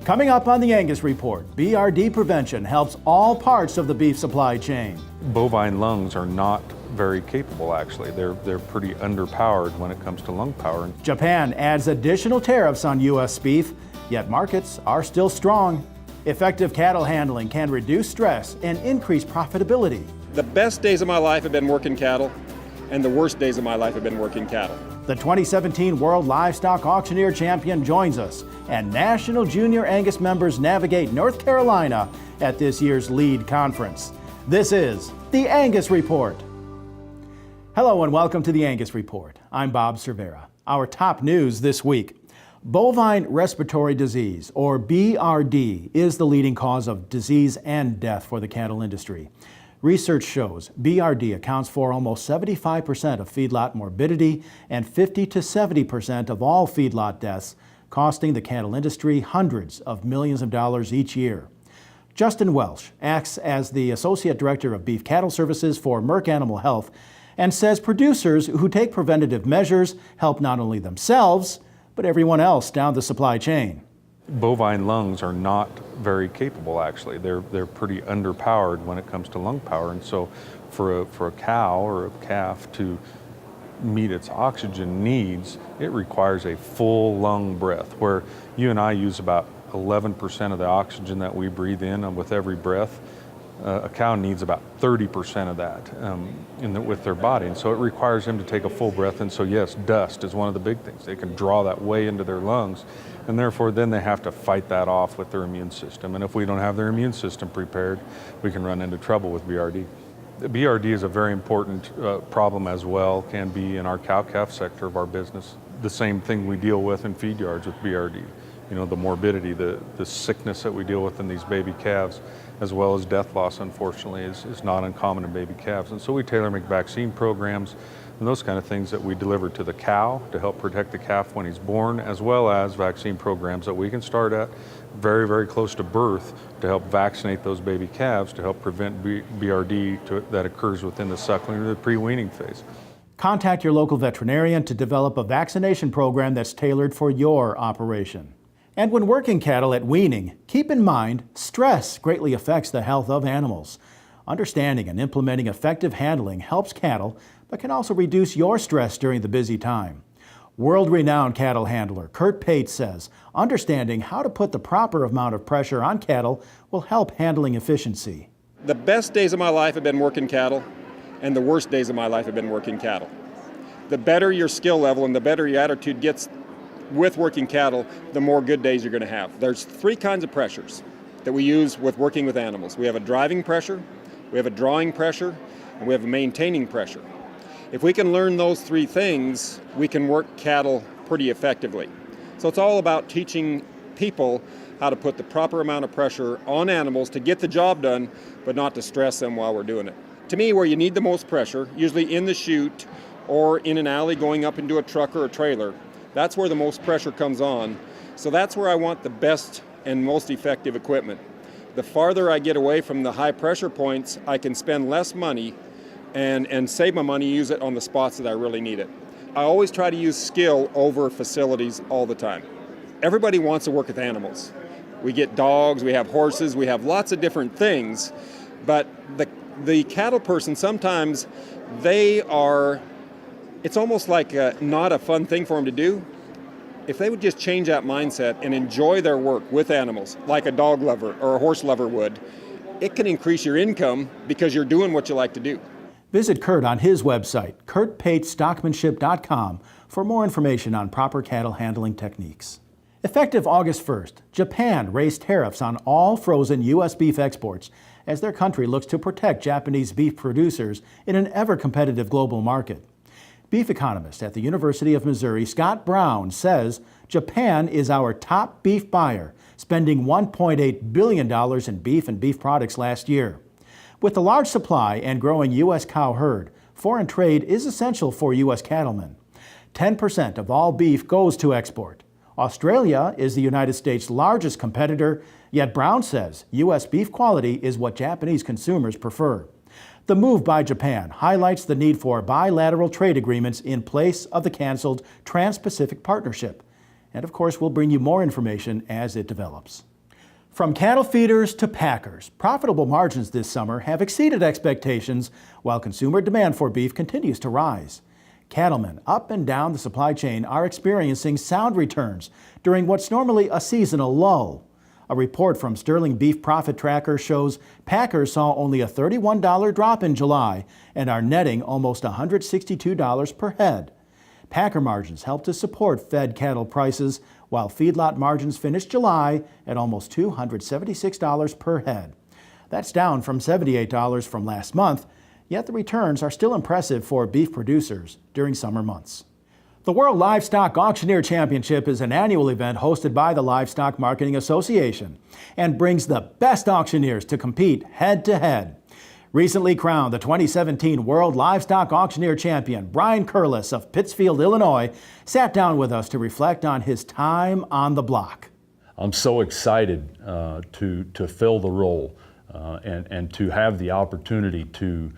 Coming up on the Angus Report, BRD prevention helps all parts of the beef supply chain. Bovine lungs are not very capable, actually. They're pretty underpowered when it comes to lung power. Japan adds additional tariffs on U.S. beef, yet markets are still strong. Effective cattle handling can reduce stress and increase profitability. The best days of my life have been working cattle, and the worst days of my life have been working cattle. The 2017 World Livestock Auctioneer Champion joins us, and National Junior Angus members navigate North Carolina at this year's lead conference. This is the Angus Report. Hello and welcome to the Angus Report. I'm Bob Cervera. Our top news this week. Bovine respiratory disease, or BRD, is the leading cause of disease and death for the cattle industry. Research shows BRD accounts for almost 75% of feedlot morbidity and 50 to 70% of all feedlot deaths, costing the cattle industry hundreds of millions of dollars each year. Justin Welsh acts as the Associate Director of Beef Cattle Services for Merck Animal Health and says producers who take preventative measures help not only themselves, but everyone else down the supply chain. Bovine lungs are not very capable, actually. They're pretty underpowered when it comes to lung power, and so for a cow or a calf to meet its oxygen needs, it requires a full lung breath, where you and I use about 11% of the oxygen that we breathe in with every breath. A cow needs about 30% of that with their body, and so it requires them to take a full breath. And so yes, dust is one of the big things. They can draw that way into their lungs, and therefore then they have to fight that off with their immune system. And if we don't have their immune system prepared, we can run into trouble with BRD. The BRD is a very important problem as well, can be in our cow-calf sector of our business. The same thing we deal with in feed yards with BRD. You know, the morbidity, the sickness that we deal with in these baby calves, as well as death loss, unfortunately, is not uncommon in baby calves. And so we tailor-make vaccine programs and those kind of things that we deliver to the cow to help protect the calf when he's born, as well as vaccine programs that we can start at very, very close to birth to help vaccinate those baby calves to help prevent BRD that occurs within the suckling or the pre-weaning phase. Contact your local veterinarian to develop a vaccination program that's tailored for your operation. And when working cattle at weaning, keep in mind stress greatly affects the health of animals. Understanding and implementing effective handling helps cattle, but can also reduce your stress during the busy time. World-renowned cattle handler Kurt Pate says understanding how to put the proper amount of pressure on cattle will help handling efficiency. The best days of my life have been working cattle, and the worst days of my life have been working cattle. The better your skill level and the better your attitude gets with working cattle, the more good days you're going to have. There's three kinds of pressures that we use with working with animals. We have a driving pressure, we have a drawing pressure, and we have a maintaining pressure. If we can learn those three things, we can work cattle pretty effectively. So it's all about teaching people how to put the proper amount of pressure on animals to get the job done, but not to stress them while we're doing it. To me, where you need the most pressure, usually in the chute or in an alley going up into a truck or a trailer, that's where the most pressure comes on. So that's where I want the best and most effective equipment. The farther I get away from the high pressure points, I can spend less money and save my money, use it on the spots that I really need it. I always try to use skill over facilities all the time. Everybody wants to work with animals. We get dogs, we have horses, we have lots of different things, but the cattle person, sometimes it's almost like not a fun thing for them to do. If they would just change that mindset and enjoy their work with animals, like a dog lover or a horse lover would, it can increase your income because you're doing what you like to do. Visit Kurt on his website, kurtpatestockmanship.com, for more information on proper cattle handling techniques. Effective August 1st, Japan raised tariffs on all frozen U.S. beef exports as their country looks to protect Japanese beef producers in an ever-competitive global market. Beef economist at the University of Missouri, Scott Brown, says Japan is our top beef buyer, spending $1.8 billion in beef and beef products last year. With the large supply and growing U.S. cow herd, foreign trade is essential for U.S. cattlemen. 10% of all beef goes to export. Australia is the United States' largest competitor, yet Brown says U.S. beef quality is what Japanese consumers prefer. The move by Japan highlights the need for bilateral trade agreements in place of the canceled Trans-Pacific Partnership. And of course, we'll bring you more information as it develops. From cattle feeders to packers, profitable margins this summer have exceeded expectations while consumer demand for beef continues to rise. Cattlemen up and down the supply chain are experiencing sound returns during what's normally a seasonal lull. A report from Sterling Beef Profit Tracker shows packers saw only a $31 drop in July and are netting almost $162 per head. Packer margins help to support fed cattle prices, while feedlot margins finished July at almost $276 per head. That's down from $78 from last month, yet the returns are still impressive for beef producers during summer months. The World Livestock Auctioneer Championship is an annual event hosted by the Livestock Marketing Association and brings the best auctioneers to compete head-to-head. Recently crowned the 2017 World Livestock Auctioneer Champion, Brian Curliss of Pittsfield, Illinois, sat down with us to reflect on his time on the block. I'm so excited to fill the role and to have the opportunity to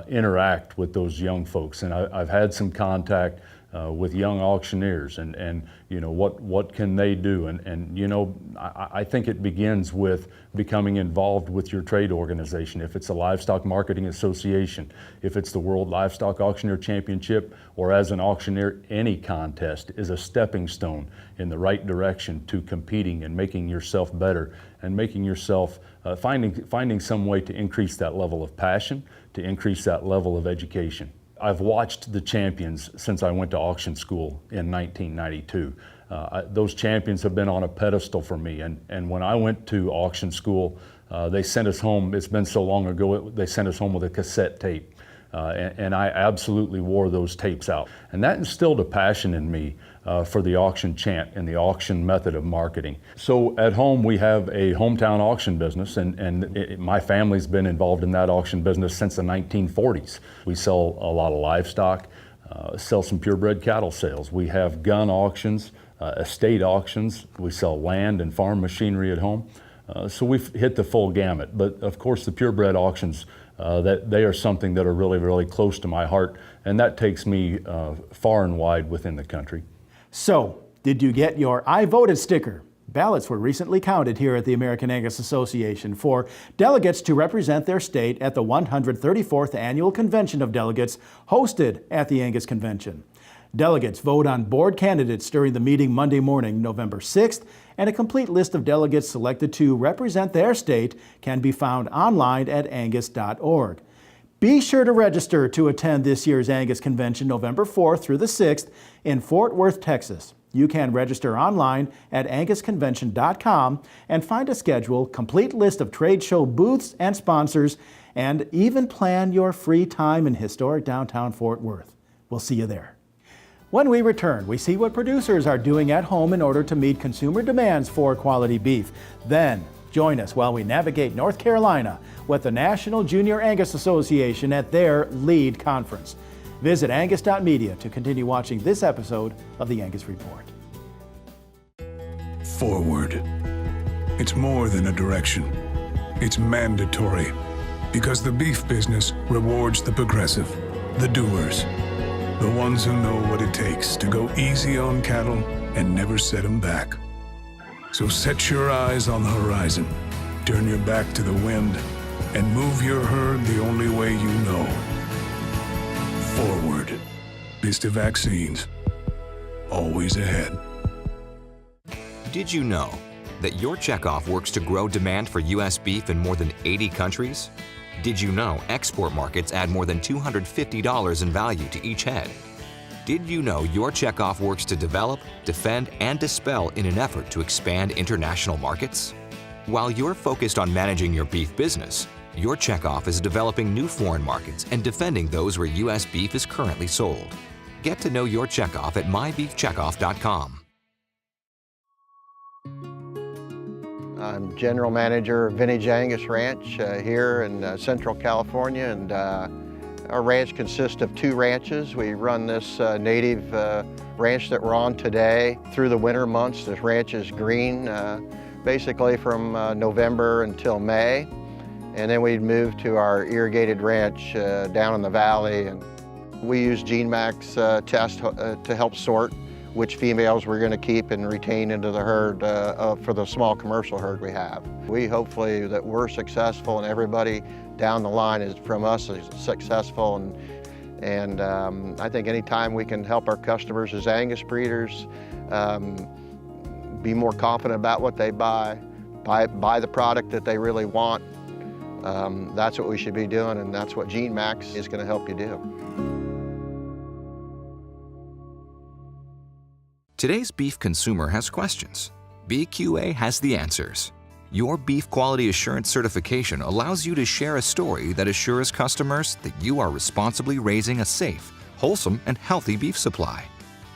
interact with those young folks. And I've had some contact with young auctioneers and you know, what can they do? And you know, I think it begins with becoming involved with your trade organization. If it's a Livestock Marketing Association, if it's the World Livestock Auctioneer Championship, or as an auctioneer, any contest is a stepping stone in the right direction to competing and making yourself better and making yourself, finding some way to increase that level of passion, to increase that level of education. I've watched the champions since I went to auction school in 1992. Those champions have been on a pedestal for me, and when I went to auction school, they sent us home, it's been so long ago, they sent us home with a cassette tape. And I absolutely wore those tapes out. And that instilled a passion in me for the auction chant and the auction method of marketing. So at home we have a hometown auction business, and my family's been involved in that auction business since the 1940s. We sell a lot of livestock, sell some purebred cattle sales. We have gun auctions, estate auctions. We sell land and farm machinery at home. So we've hit the full gamut. But of course the purebred auctions, that they are something that are really, really close to my heart, and that takes me far and wide within the country. So, did you get your I voted sticker? Ballots were recently counted here at the American Angus Association for delegates to represent their state at the 134th Annual Convention of Delegates hosted at the Angus Convention. Delegates vote on board candidates during the meeting Monday morning, November 6th, and a complete list of delegates selected to represent their state can be found online at angus.org. Be sure to register to attend this year's Angus Convention November 4th through the 6th in Fort Worth, Texas. You can register online at angusconvention.com and find a schedule, complete list of trade show booths and sponsors, and even plan your free time in historic downtown Fort Worth. We'll see you there. When we return, we see what producers are doing at home in order to meet consumer demands for quality beef. Then, join us while we navigate North Carolina with the National Junior Angus Association at their lead conference. Visit angus.media to continue watching this episode of the Angus Report. Forward. It's more than a direction. It's mandatory, because the beef business rewards the progressive, the doers. The ones who know what it takes to go easy on cattle and never set them back. So set your eyes on the horizon, turn your back to the wind, and move your herd the only way you know. Forward. Vista Vaccines. Always ahead. Did you know that your checkoff works to grow demand for U.S. beef in more than 80 countries? Did you know export markets add more than $250 in value to each head? Did you know your checkoff works to develop, defend, and dispel in an effort to expand international markets? While you're focused on managing your beef business, your checkoff is developing new foreign markets and defending those where U.S. beef is currently sold. Get to know your checkoff at mybeefcheckoff.com. I'm General Manager of Vintage Angus Ranch here in Central California, and our ranch consists of 2 ranches. We run this native ranch that we're on today through the winter months. This ranch is green basically from November until May, and then we'd move to our irrigated ranch down in the valley, and we use GeneMax test to help sort which females we're going to keep and retain into the herd for the small commercial herd we have. We hopefully that we're successful and everybody down the line is from us is successful, and I think anytime we can help our customers as Angus breeders be more confident about what they buy the product that they really want, that's what we should be doing, and that's what GeneMax is going to help you do. Today's beef consumer has questions. BQA has the answers. Your Beef Quality Assurance certification allows you to share a story that assures customers that you are responsibly raising a safe, wholesome, and healthy beef supply.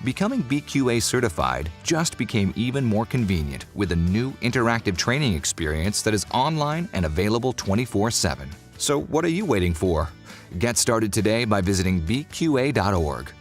Becoming BQA certified just became even more convenient with a new interactive training experience that is online and available 24/7. So what are you waiting for? Get started today by visiting bqa.org.